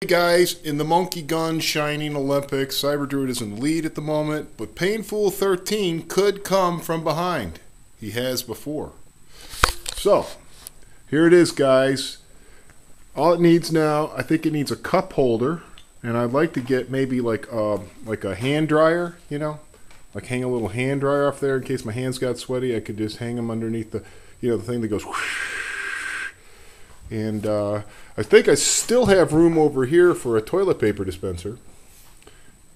Hey guys, in the Monkey Gun Shining Olympics, Cyber Druid is in the lead at the moment, but Painful 13 could come from behind. He has before. So, here it is, guys. All it needs now, I think it needs a cup holder, and I'd like to get maybe like a hand dryer, you know? Like hang a little hand dryer off there in case my hands got sweaty. I could just hang them underneath the, the thing that goes whoosh. And I think I still have room over here for a toilet paper dispenser.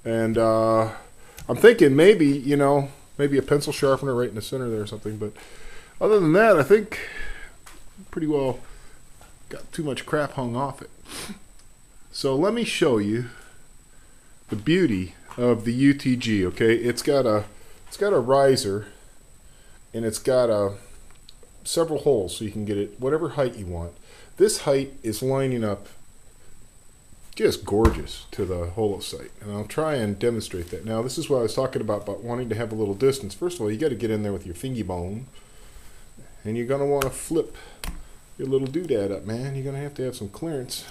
And I'm thinking maybe, maybe a pencil sharpener right in the center there or something. But other than that, I think pretty well got too much crap hung off it. So let me show you the beauty of the UTG. Okay, it's got a riser, and it's got several holes so you can get it whatever height you want. This height is lining up just gorgeous to the holo sight, and I'll try and demonstrate that. Now, this is what I was talking about wanting to have a little distance. First of all, you got to get in there with your fingy bone, and you're going to want to flip your little doodad up, man. You're going to have some clearance.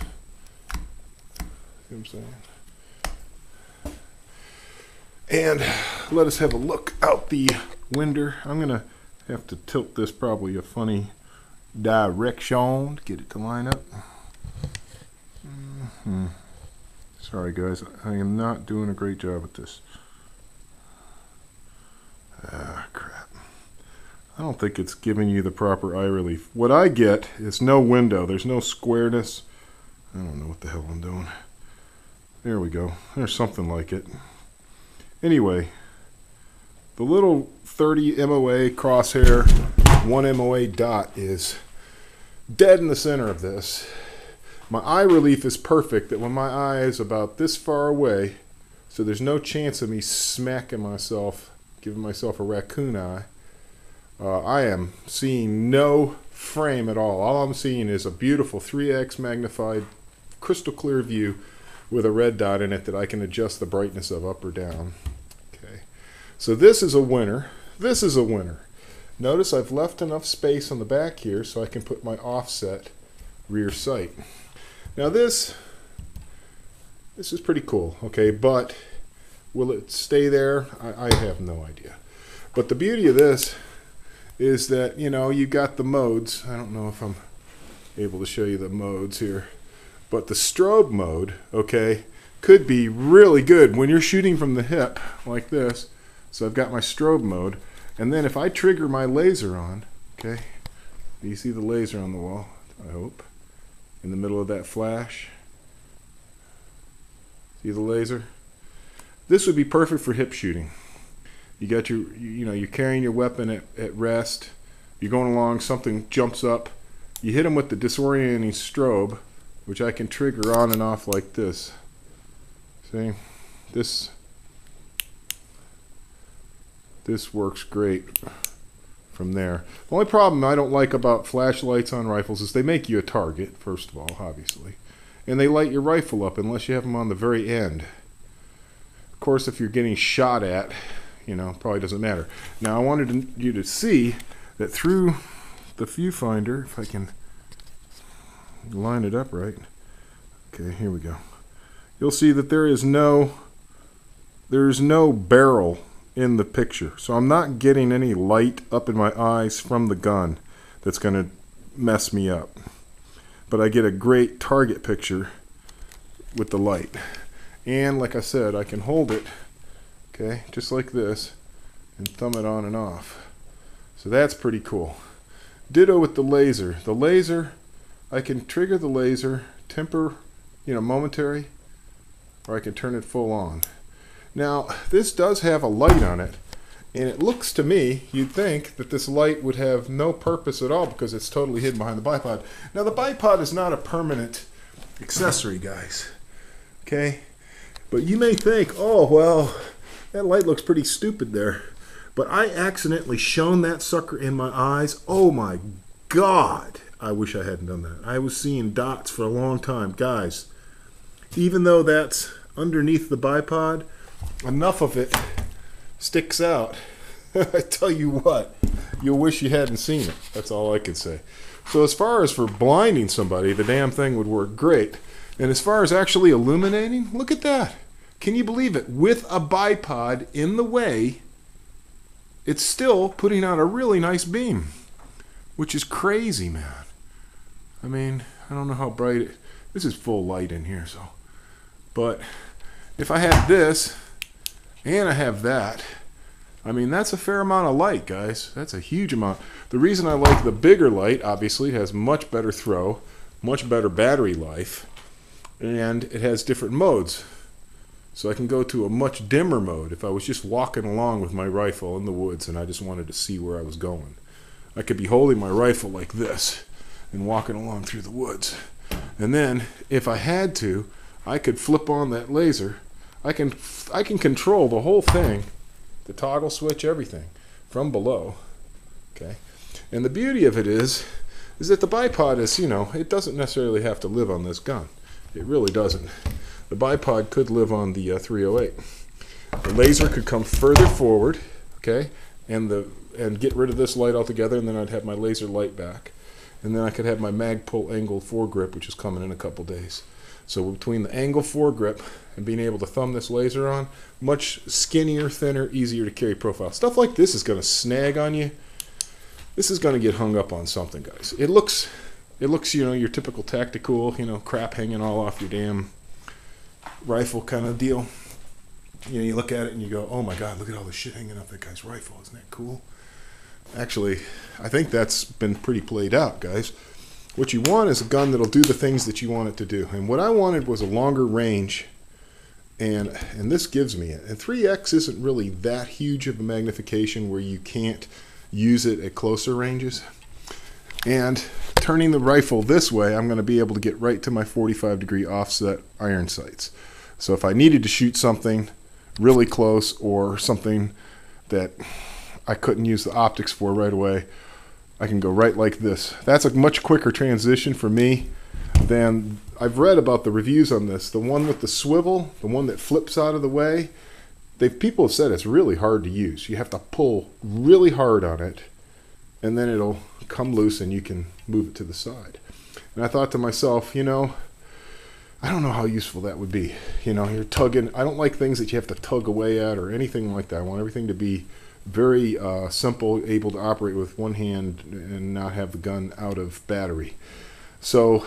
See what I'm saying? And let us have a look out the window. I'm going to have to tilt this probably a funny direction to get it to line up. Sorry guys, I am not doing a great job at this. Crap. I don't think it's giving you the proper eye relief. What I get is no window. There's no squareness. I don't know what the hell I'm doing. There we go. There's something like it. Anyway, the little 30 MOA crosshair 1 MOA dot is dead in the center of this. My eye relief is perfect, that when my eye is about this far away, so there's no chance of me smacking myself, giving myself a raccoon eye, I am seeing no frame at all. All I'm seeing is a beautiful 3x magnified crystal clear view with a red dot in it that I can adjust the brightness of up or down. Okay, so this is a winner. This is a winner. Notice I've left enough space on the back here so I can put my offset rear sight. Now this is pretty cool, okay, but will it stay there? I have no idea. But the beauty of this is that, you got the modes. I don't know if I'm able to show you the modes here, but the strobe mode, okay, could be really good when you're shooting from the hip like this. So I've got my strobe mode. And then if I trigger my laser on, okay, you see the laser on the wall, I hope, in the middle of that flash. See the laser? This would be perfect for hip shooting. You got your, you're carrying your weapon at rest, you're going along, something jumps up, you hit them with the disorienting strobe, which I can trigger on and off like this. See? This works great from there. The only problem I don't like about flashlights on rifles is they make you a target, first of all, obviously. And they light your rifle up unless you have them on the very end. Of course, if you're getting shot at, probably doesn't matter. Now, I wanted you to see that through the viewfinder, if I can line it up right. Okay, here we go. You'll see that there is no barrel in the picture, so I'm not getting any light up in my eyes from the gun that's going to mess me up, but I get a great target picture with the light. And like I said, I can hold it, okay, just like this, and thumb it on and off. So that's pretty cool. Ditto with the laser. The laser, I can trigger the laser, temper, momentary, or I can turn it full on. Now, this does have a light on it, and it looks to me, you'd think that this light would have no purpose at all because it's totally hidden behind the bipod. Now, the bipod is not a permanent accessory, guys, okay? But you may think, oh, well, that light looks pretty stupid there. But I accidentally shone that sucker in my eyes. Oh, my God. I wish I hadn't done that. I was seeing dots for a long time. Guys, even though that's underneath the bipod, enough of it sticks out. I tell you what, you'll wish you hadn't seen it. That's all I can say. So as far as for blinding somebody, the damn thing would work great. And as far as actually illuminating, look at that. Can you believe it? With a bipod in the way, it's still putting out a really nice beam, which is crazy, man. I mean, I don't know how bright it, this is full light in here, so. But if I had this and I have that, I mean, that's a fair amount of light, guys. That's a huge amount. The reason I like the bigger light, obviously, it has much better throw, much better battery life, and it has different modes. So I can go to a much dimmer mode if I was just walking along with my rifle in the woods and I just wanted to see where I was going. I could be holding my rifle like this and walking along through the woods. And then, if I had to, I could flip on that laser. I can control the whole thing, the toggle switch, everything, from below. Okay, and the beauty of it is that the bipod is, you know, it doesn't necessarily have to live on this gun. It really doesn't. The bipod could live on the 308. The laser could come further forward, okay, and get rid of this light altogether, and then I'd have my laser light back. And then I could have my Magpul angle foregrip, which is coming in a couple days. So between the angle foregrip and being able to thumb this laser on, much skinnier, thinner, easier to carry profile. Stuff like this is going to snag on you. This is going to get hung up on something, guys. It looks, you know, your typical Tacticool, you know, crap hanging all off your damn rifle kind of deal. You know, you look at it and you go, oh my God, look at all the shit hanging off that guy's rifle. Isn't that cool? Actually, I think that's been pretty played out, guys. What you want is a gun that'll do the things that you want it to do. And what I wanted was a longer range, and this gives me it. And 3X isn't really that huge of a magnification where you can't use it at closer ranges. And turning the rifle this way, I'm going to be able to get right to my 45-degree offset iron sights. So if I needed to shoot something really close or something that I couldn't use the optics for right away, I can go right like this. That's a much quicker transition for me than, I've read about the reviews on this. The one with the swivel, the one that flips out of the way, people have said it's really hard to use. You have to pull really hard on it, and then it'll come loose and you can move it to the side. And I thought to myself, you know, I don't know how useful that would be. You know, you're tugging. I don't like things that you have to tug away at or anything like that. I want everything to be very simple, able to operate with one hand and not have the gun out of battery. So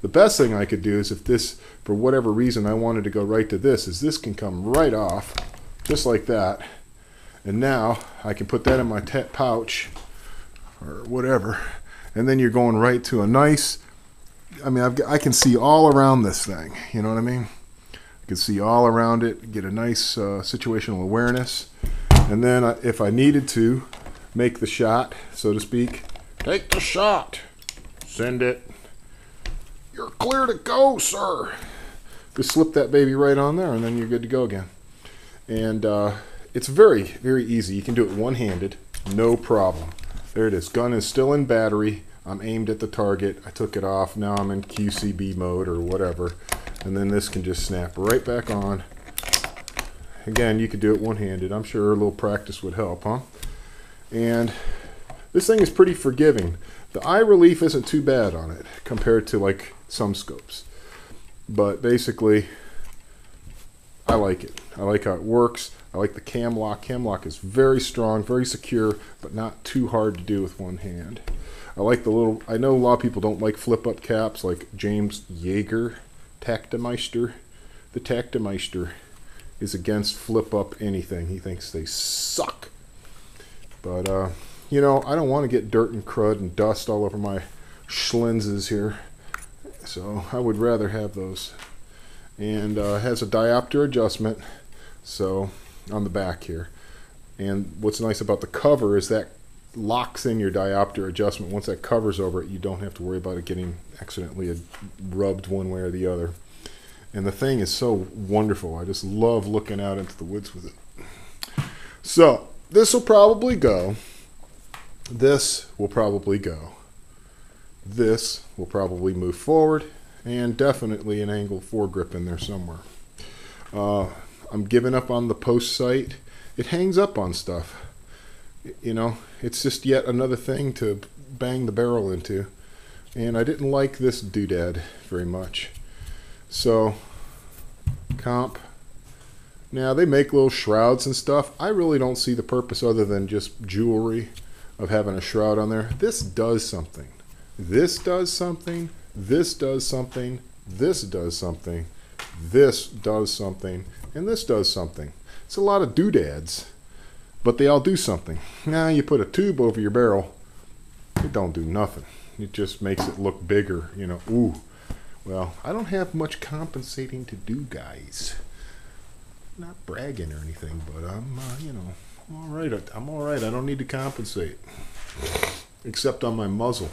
the best thing I could do is, if this, for whatever reason, I wanted to go right to this, is this can come right off, just like that. And now I can put that in my pouch or whatever, and then you're going right to a nice, I mean, I can see all around this thing, you know what I mean? I can see all around it, get a nice situational awareness. And then if I needed to make the shot, so to speak, take the shot, send it, you're clear to go, sir. Just slip that baby right on there, and then you're good to go again. And it's very, very easy. You can do it one-handed, no problem. There it is. Gun is still in battery. I'm aimed at the target. I took it off. Now I'm in QCB mode or whatever. And then this can just snap right back on. Again, you could do it one-handed. I'm sure a little practice would help, huh? And this thing is pretty forgiving. The eye relief isn't too bad on it compared to like some scopes. But basically, I like it. I like how it works. I like the cam lock. Cam lock is very strong, very secure, but not too hard to do with one hand. I like the little, I know a lot of people don't like flip-up caps, like James Yeager, Tactimeister. The Tactimeister is against flip-up anything. He thinks they suck. But, you know, I don't want to get dirt and crud and dust all over my schlinzes here. So I would rather have those. And has a diopter adjustment, so on the back here. And what's nice about the cover is that locks in your diopter adjustment. Once that covers over it, you don't have to worry about it getting accidentally rubbed one way or the other. And the thing is so wonderful. I just love looking out into the woods with it. So this will probably go. This will probably go. This will probably move forward, and definitely an angle foregrip in there somewhere. I'm giving up on the post sight. It hangs up on stuff. You know, it's just yet another thing to bang the barrel into. And I didn't like this doodad very much. So, comp. Now, they make little shrouds and stuff. I really don't see the purpose other than just jewelry of having a shroud on there. This does something. This does something. This does something. This does something. This does something. And this does something. It's a lot of doodads, but they all do something. Now, you put a tube over your barrel, it don't do nothing. It just makes it look bigger, you know. Ooh. Well, I don't have much compensating to do, guys. Not bragging or anything, but I'm, you know, I'm all right. I'm all right. I don't need to compensate, except on my muzzle.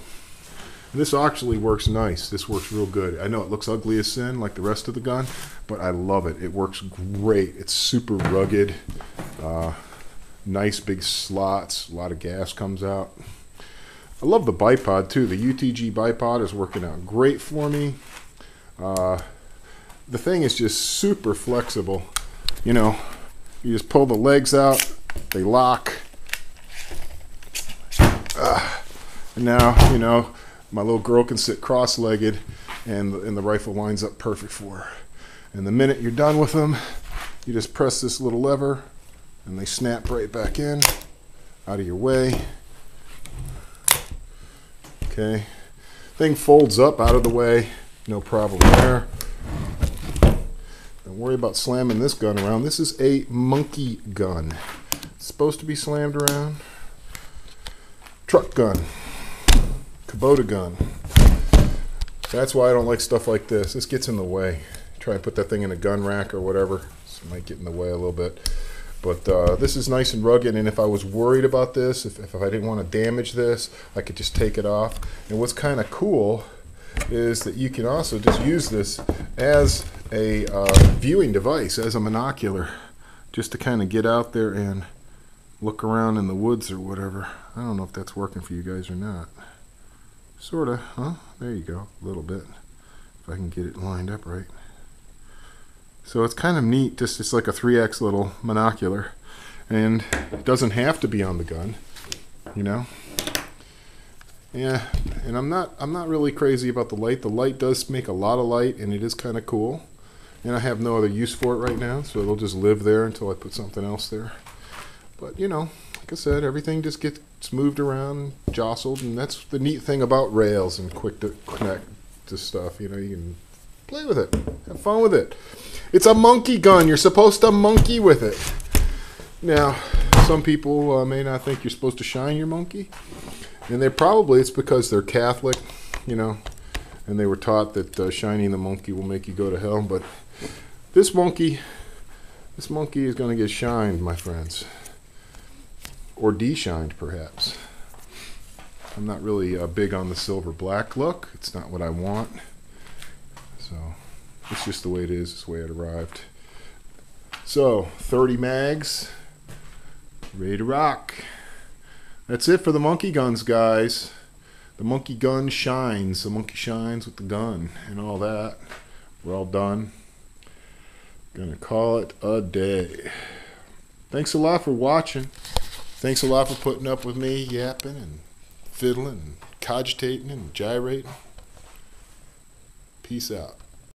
And this actually works nice. This works real good. I know it looks ugly as sin, like the rest of the gun, but I love it. It works great. It's super rugged. Nice big slots. A lot of gas comes out. I love the bipod too. The UTG bipod is working out great for me. The thing is just super flexible. You know, you just pull the legs out, they lock. And now, you know, my little girl can sit cross-legged and the rifle lines up perfect for her. And the minute you're done with them, you just press this little lever and they snap right back in, out of your way. Okay, thing folds up out of the way, no problem there. Don't worry about slamming this gun around. This is a monkey gun. It's supposed to be slammed around. Truck gun. Kubota gun. That's why I don't like stuff like this. This gets in the way. Try and put that thing in a gun rack or whatever. This might get in the way a little bit. But this is nice and rugged, and if I was worried about this, if I didn't want to damage this, I could just take it off. And what's kind of cool is that you can also just use this as a viewing device, as a monocular, just to kind of get out there and look around in the woods or whatever. I don't know if that's working for you guys or not. Sort of, huh? There you go, a little bit. If I can get it lined up right. So it's kind of neat, just it's like a 3X little monocular, and it doesn't have to be on the gun, you know. Yeah, and I'm not really crazy about the light. The light does make a lot of light, and it is kind of cool. And I have no other use for it right now, so it'll just live there until I put something else there. But you know, like I said, everything just gets moved around, jostled, and that's the neat thing about rails and quick to connect to stuff. You know, you can play with it, have fun with it. It's a monkey gun. You're supposed to monkey with it. Now, some people may not think you're supposed to shine your monkey, and it's because they're Catholic, you know, and they were taught that shining the monkey will make you go to hell. But this monkey is going to get shined, my friends, or de-shined perhaps. I'm not really big on the silver black look. It's not what I want. So it's just the way it is. It's the way it arrived. So 30 mags, ready to rock. That's it for the monkey guns, guys. The monkey gun shines. The monkey shines with the gun and all that. We're all done. Gonna call it a day. Thanks a lot for watching. Thanks a lot for putting up with me yapping and fiddling and cogitating and gyrating. Peace out.